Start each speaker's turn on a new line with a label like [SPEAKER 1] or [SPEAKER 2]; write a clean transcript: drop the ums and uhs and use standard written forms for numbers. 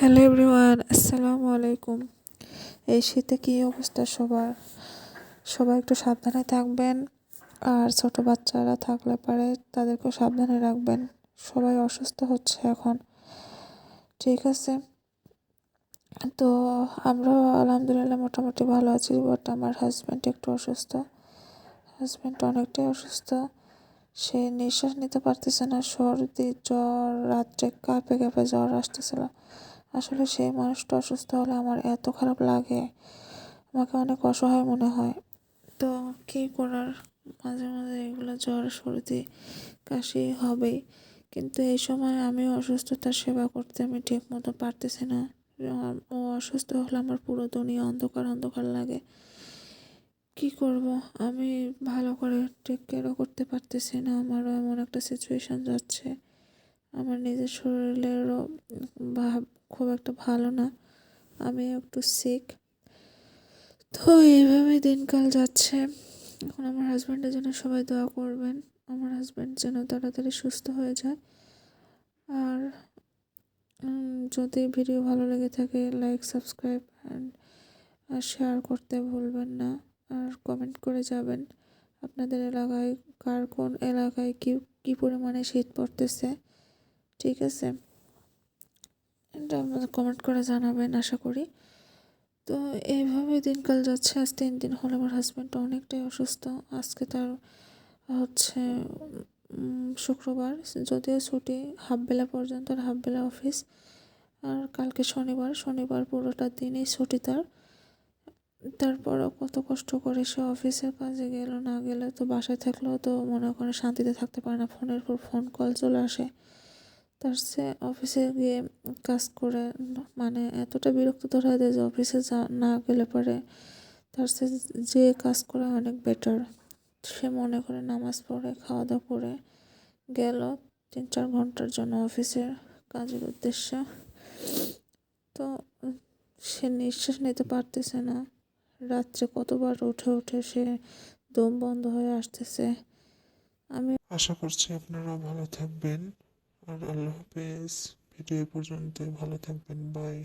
[SPEAKER 1] Hello everyone, আসসালামু আলাইকুম। এই শীতে কী অবস্থা সবার? সবাই একটু সাবধানে থাকবেন, আর ছোট বাচ্চারা থাকলে পারে তাদেরকেও সাবধানে রাখবেন। সবাই অসুস্থ হচ্ছে এখন, ঠিক আছে? তো আমরা আলহামদুলিল্লাহ মোটামুটি ভালো আছি, বাট আমার হাজব্যান্ড একটু অসুস্থ। হাজব্যান্ড অনেকটাই অসুস্থ। সে নিঃশ্বাস নিতে পারতেছে না, সর্দি জ্বর, রাত্রে কাঁপে কাঁপে জ্বর আসতেছিল। আসলে সেই মানুষটা অসুস্থ হলে আমার এত খারাপ লাগে, আমাকে অনেক অসহায় মনে হয়। তো কী করার, মাঝে মাঝে এগুলো জ্বর সর্দি কাশি হবেই, কিন্তু এই সময় আমি অসুস্থতার সেবা করতে আমি ঠিক মতো পারতেছি না। ও অসুস্থ হলে আমার পুরো দুনিয়া অন্ধকার অন্ধকার লাগে। কি করব, আমি ভালো করে টেক কেয়ারও করতে পারতেছি না। আমারও এমন একটা সিচুয়েশান যাচ্ছে, আমার নিজের শরীরেরও ভাব খুব একটা ভালো না, আমি একটু সিক। তো এইভাবেই দিনকাল যাচ্ছে। এখন আমার হাজব্যান্ডের জন্য সবাই দোয়া করবেন, আমার হাজব্যান্ড যেন তাড়াতাড়ি সুস্থ হয়ে যায়। আর যদি ভিডিও ভালো লেগে থাকে, লাইক সাবস্ক্রাইব অ্যান্ড শেয়ার করতে ভুলবেন না। আর কমেন্ট করে যাবেন আপনাদের এলাকায় কোন এলাকায় কী পরিমাণে শীত পড়তেছে, ঠিক আছে? এটা আপনারা কমেন্ট করে জানাবেন আশা করি। তো এইভাবে দিনকাল যাচ্ছে। আজ 3 দিন হলো আমার হাজব্যান্ড অনেকটাই অসুস্থ। আজকে তার হচ্ছে শুক্রবার, যদিও ছুটি হাফবেলা পর্যন্ত, আর হাফবেলা অফিস। আর কালকে শনিবার পুরোটা দিনই ছুটি তার। তারপরও কত কষ্ট করে সে অফিসের কাজে গেল, না গেলে তো বাসায় থাকলেও তো মনে করে শান্তিতে থাকতে পারে না, ফোনের পর ফোন কল চলে আসে। তার সে অফিসে গিয়ে কাজ করে মানে এতটা বিরক্ত ধরা দেয় যে অফিসে না গেলে পরে তার সে যে কাজ করে অনেক বেটার। সে মনে করে নামাজ পড়ে খাওয়া দাওয়া করে গেল 3-4 ঘন্টার জন্য অফিসের কাজের উদ্দেশ্যে। তো সে নিঃশ্বাস নিতে পারতেছে না, রাত্রে কতবার উঠে উঠে সে দম বন্ধ হয়ে আসতেছে। আমি
[SPEAKER 2] আশা করছি আপনারা ভালো থাকবেন। আর আল্লাহ হাফেজ। ভিডিও পর্যন্ত ভালো থাকবেন। বাই।